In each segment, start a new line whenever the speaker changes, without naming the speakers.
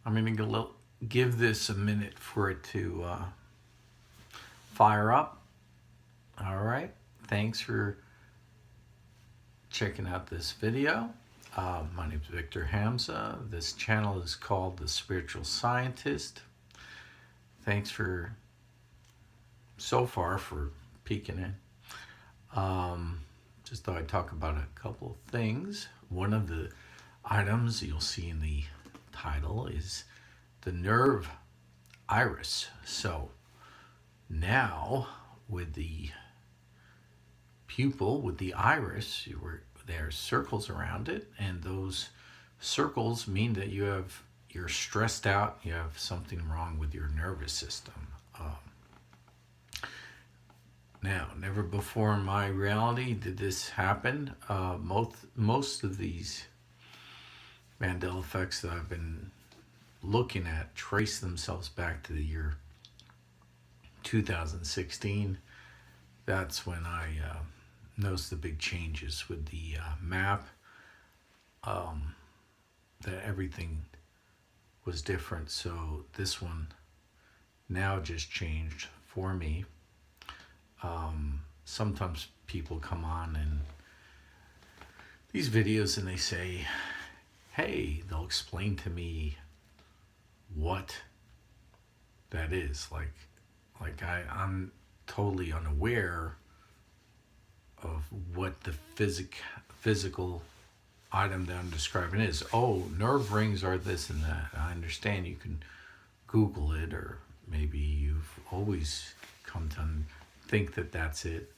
I'm going to give this a minute for it to fire up. All right. Thanks for checking out this video. My name is Victor Hamza. This channel is called The Spiritual Scientist. Thanks for so far for peeking in. Just thought I'd talk about a couple of things. One of the items you'll see in the title is the nerve iris. So now with the pupil, with the iris, there's circles around it, and those circles mean that you're stressed out, you have something wrong with your nervous system. Now, never before in my reality did this happen. Most of these Mandela effects that I've been looking at trace themselves back to the year 2016. That's when I noticed the big changes with the map, that everything was different. So this one now just changed for me. Sometimes people come on in these videos and they say, hey, they'll explain to me what that is. Like I'm totally unaware of what the physical item that I'm describing is. Oh, nerve rings are this and that. I understand you can Google it, or maybe you've always come to think that that's it.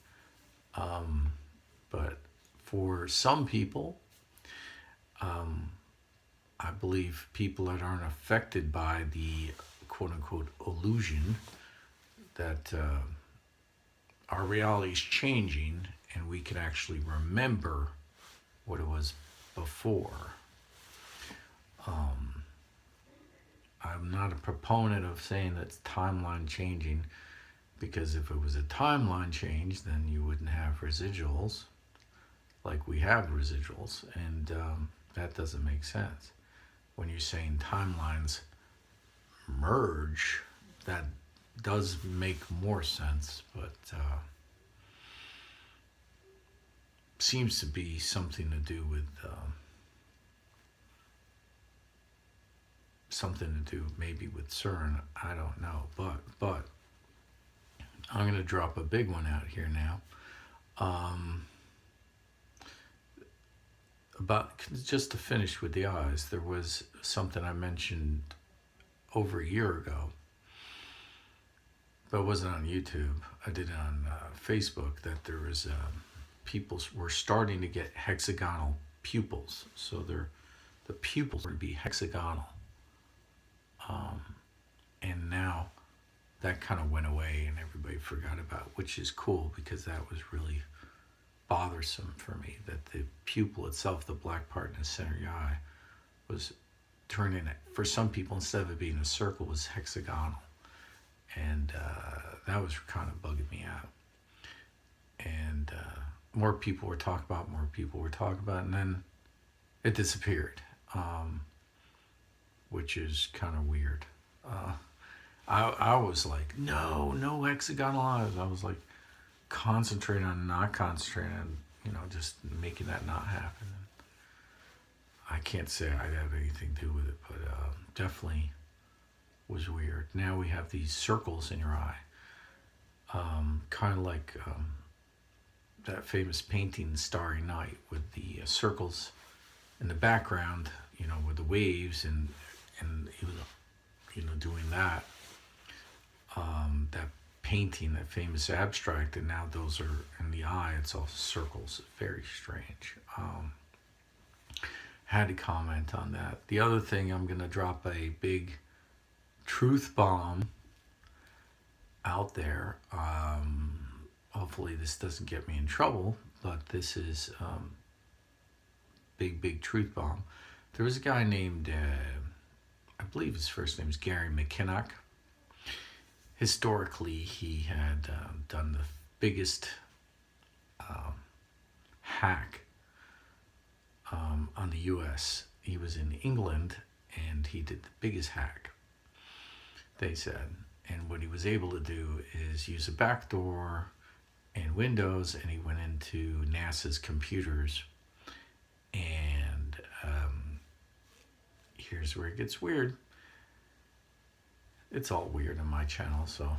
But for some people, I believe people that aren't affected by the quote-unquote illusion that our reality is changing and we can actually remember what it was before. I'm not a proponent of saying that it's timeline changing, because if it was a timeline change, then you wouldn't have residuals like we have residuals, and that doesn't make sense. When you're saying timelines merge, that does make more sense, but seems to be something to do with maybe with CERN. I don't know, but I'm going to drop a big one out here now. About just to finish with the eyes, there was something I mentioned over a year ago, but it wasn't on YouTube. I did it on Facebook, that there was people were starting to get hexagonal pupils. So the pupils would be hexagonal. And now that kind of went away and everybody forgot about, which is cool, because that was really bothersome for me, that the pupil itself, the black part in the center of your eye, was turning, for some people, instead of it being a circle, was hexagonal. And that was kind of bugging me out. And more people were talking about, and then it disappeared, which is kind of weird. I was like, no hexagonal eyes. I was like concentrating on not concentrating on, just making that not happen. I can't say I have anything to do with it, but definitely was weird. Now we have these circles in your eye, kind of like that famous painting Starry Night, with the circles in the background, with the waves, and doing that. That painting, that famous abstract, and now those are in the eye. It's all circles. Very strange. Had to comment on that. The other thing, I'm going to drop a big truth bomb out there. Hopefully this doesn't get me in trouble, but this is big truth bomb. There was a guy named, I believe his first name is Gary McKinnock. Historically, he had done the biggest hack on the U.S. He was in England, and he did the biggest hack, they said. And what he was able to do is use a backdoor and Windows, and he went into NASA's computers. And here's where it gets weird. It's all weird on my channel, so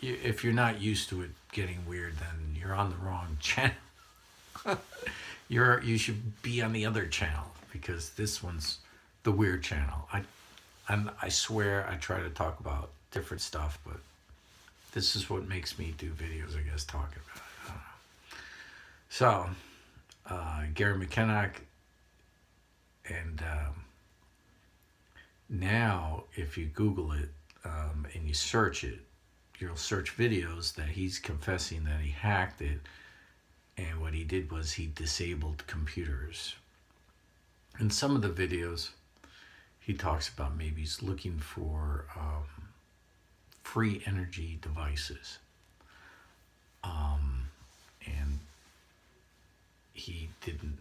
if you're not used to it getting weird, then you're on the wrong channel. You should be on the other channel, because this one's the weird channel. I swear I try to talk about different stuff, but this is what makes me do videos, I guess, talking about it. I don't know. So, Gary McKenna, and now if you Google it and you search it, you'll search videos that he's confessing that he hacked it, and what he did was he disabled computers. In some of the videos, he talks about maybe he's looking for free energy devices. And he didn't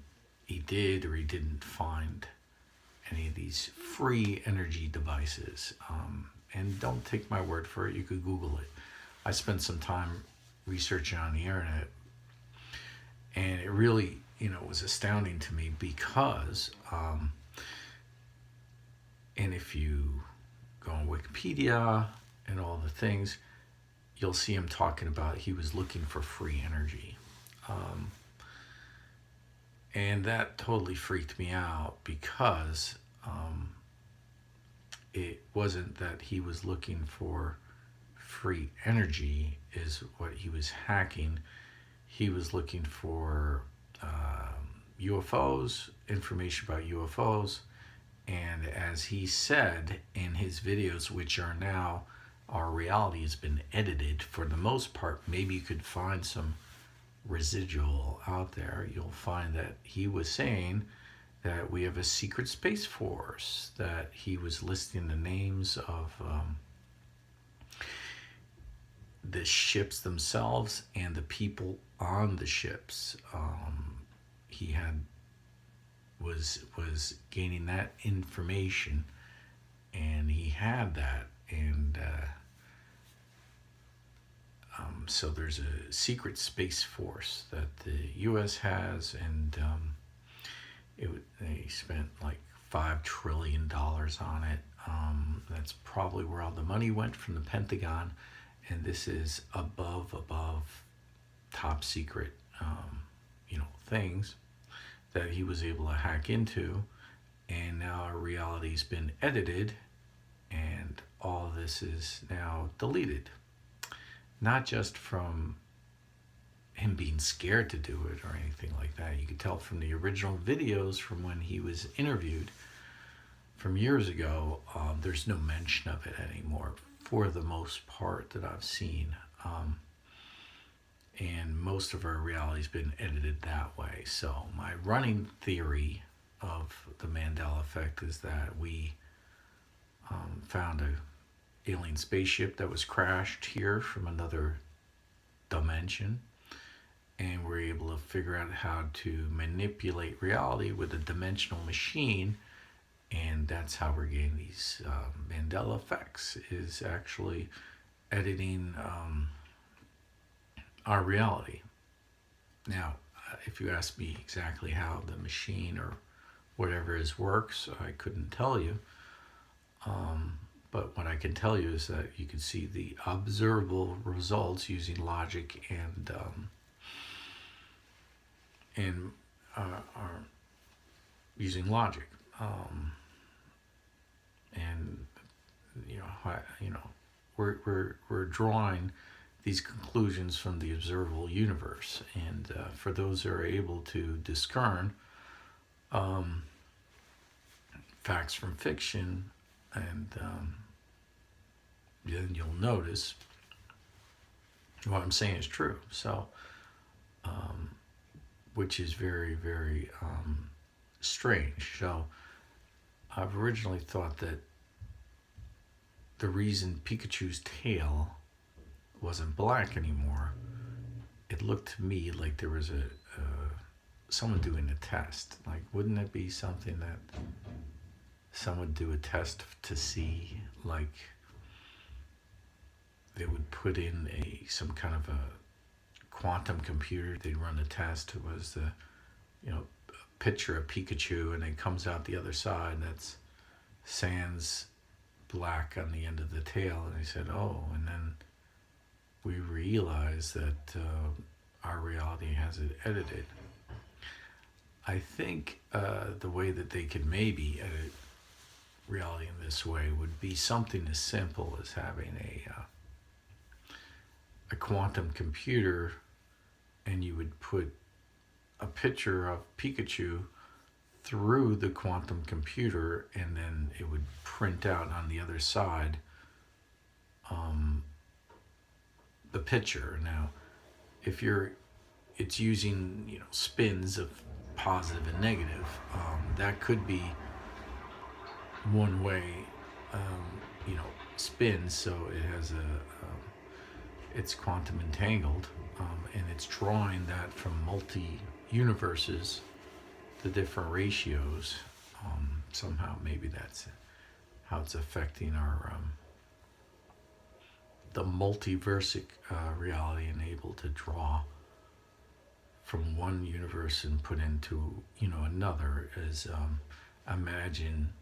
find any of these free energy devices. And don't take my word for it, you could Google it. I spent some time researching on the internet, and it really, was astounding to me, because, and if you go on Wikipedia and all the things, you'll see him talking about he was looking for free energy. And that totally freaked me out, because it wasn't that he was looking for free energy is what he was hacking. He was looking for UFOs, information about UFOs, and as he said in his videos, which are now, our reality has been edited for the most part. Maybe you could find some residual out there. You'll find that he was saying that we have a secret space force, that he was listing the names of the ships themselves and the people on the ships. He was gaining that information, and he had that, and so there's a secret space force that the U.S. has, and they spent like $5 trillion on it. That's probably where all the money went from the Pentagon, and this is above top secret, things that he was able to hack into, and now our reality's been edited, and all this is now deleted. Not just from him being scared to do it or anything like that. You could tell from the original videos from when he was interviewed from years ago, there's no mention of it anymore, for the most part that I've seen. And most of our reality's been edited that way. So my running theory of the Mandela effect is that we found a alien spaceship that was crashed here from another dimension, and we're able to figure out how to manipulate reality with a dimensional machine, and that's how we're getting these Mandela effects, is actually editing our reality. Now, if you ask me exactly how the machine or whatever is works, I couldn't tell you. But what I can tell you is that you can see the observable results using logic and using logic, and we're drawing these conclusions from the observable universe, and for those who are able to discern facts from fiction, and then you'll notice what I'm saying is true. So, which is very, very strange. So, I've originally thought that the reason Pikachu's tail wasn't black anymore, it looked to me like there was someone doing a test. Like, wouldn't it be something that some would do a test to see, like, they would put in some kind of a quantum computer. They'd run a test. It was the, picture of Pikachu, and it comes out the other side. That's sans black on the end of the tail. And they said, oh, and then we realized that our reality has it edited. I think the way that they could maybe edit reality in this way would be something as simple as having a quantum computer, and you would put a picture of Pikachu through the quantum computer, and then it would print out on the other side the picture. Now, if it's using spins of positive and negative, that could be one way spins, so it has it's quantum entangled, and it's drawing that from multi universes, the different ratios. Somehow maybe that's how it's affecting our the multiversic reality, and able to draw from one universe and put into another. Is imagine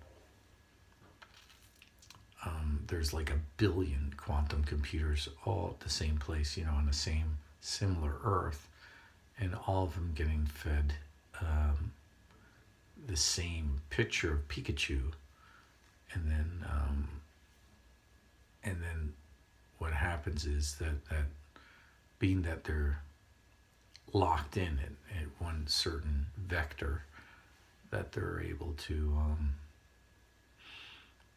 there's like 1 billion quantum computers all at the same place, on the same similar Earth, and all of them getting fed the same picture of Pikachu, and then what happens is that being that they're locked in at one certain vector, that they're able to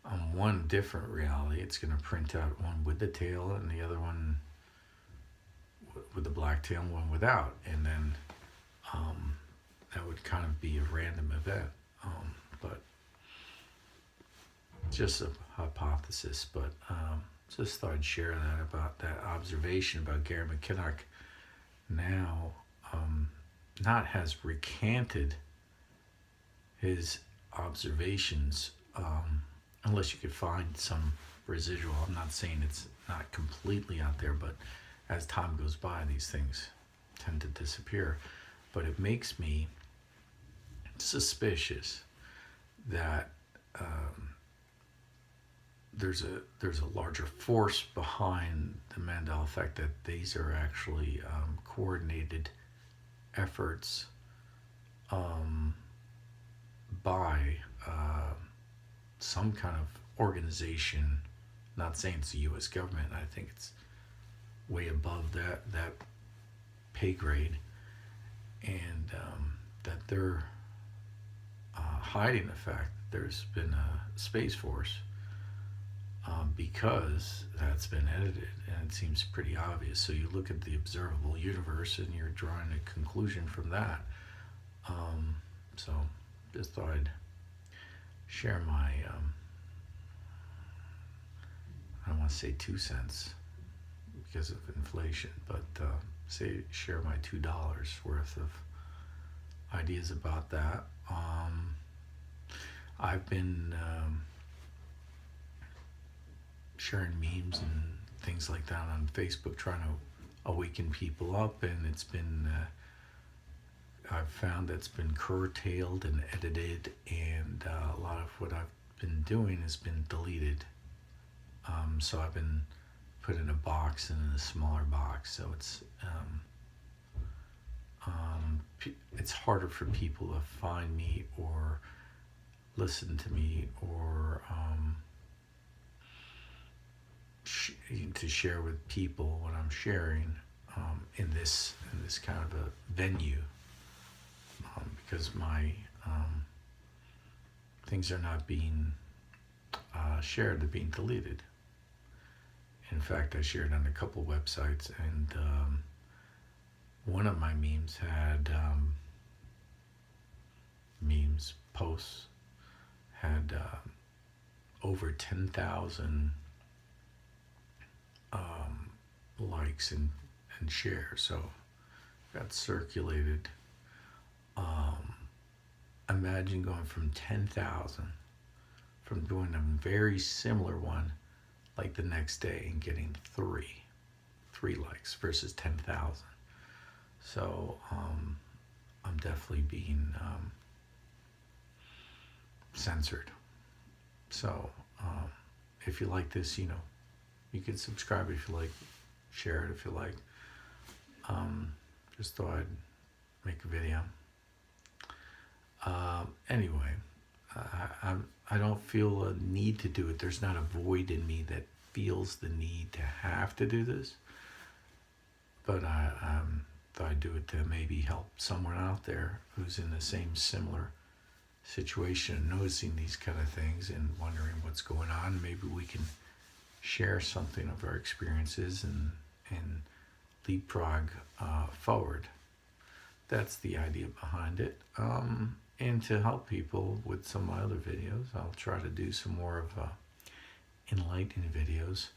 on one different reality, it's going to print out one with the tail and the other one with the black tail and one without, and then that would kind of be a random event, but just a hypothesis. But just thought I'd share that about that observation about Gary McKinnock. Now not has recanted his observations, unless you could find some residual. I'm not saying it's not completely out there, but as time goes by, these things tend to disappear. But it makes me suspicious that there's a larger force behind the Mandela effect, that these are actually coordinated efforts by some kind of organization. Not saying it's the U.S. government. I think it's way above that pay grade, and that they're hiding the fact that there's been a Space Force, because that's been edited, and it seems pretty obvious. So you look at the observable universe and you're drawing a conclusion from that. So just thought I'd share my I don't want to say 2 cents because of inflation, but share my $2 worth of ideas about that. I've been sharing memes and things like that on Facebook, trying to awaken people up, and it's been I've found that's been curtailed and edited, and a lot of what I've been doing has been deleted. So I've been put in a box, and in a smaller box, so it's harder for people to find me or listen to me, or to share with people what I'm sharing in this kind of a venue, because my things are not being shared; they're being deleted. In fact, I shared on a couple websites, and one of my memes had posts had over 10,000 likes and shares. So got circulated. Imagine going from 10,000 from doing a very similar one like the next day and getting three likes versus 10,000. So I'm definitely being censored. So if you like this, you can subscribe if you like, share it if you like. Just thought I'd make a video. Anyway, I don't feel a need to do it. There's not a void in me that feels the need to have to do this. But I thought I'd do it to maybe help someone out there who's in the same similar situation, noticing these kind of things and wondering what's going on. Maybe we can share something of our experiences and leapfrog forward. That's the idea behind it. And to help people with some of my other videos, I'll try to do some more of enlightening videos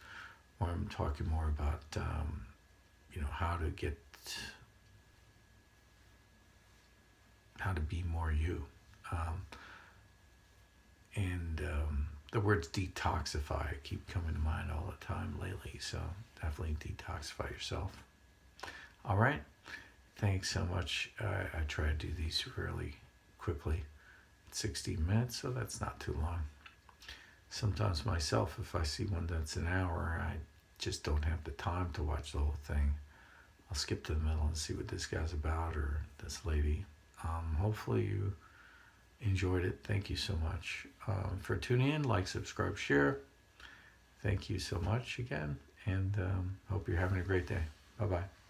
where I'm talking more about how to be more you. The words detoxify keep coming to mind all the time lately, so definitely detoxify yourself. All right, thanks so much. I try to do these really quickly, 16 minutes, so that's not too long. Sometimes myself, if I see one that's an hour, I just don't have the time to watch the whole thing. I'll skip to the middle and see what this guy's about or this lady. Hopefully you enjoyed it. Thank you so much for tuning in. Like, subscribe, share. Thank you so much again, and hope you're having a great day. Bye-bye.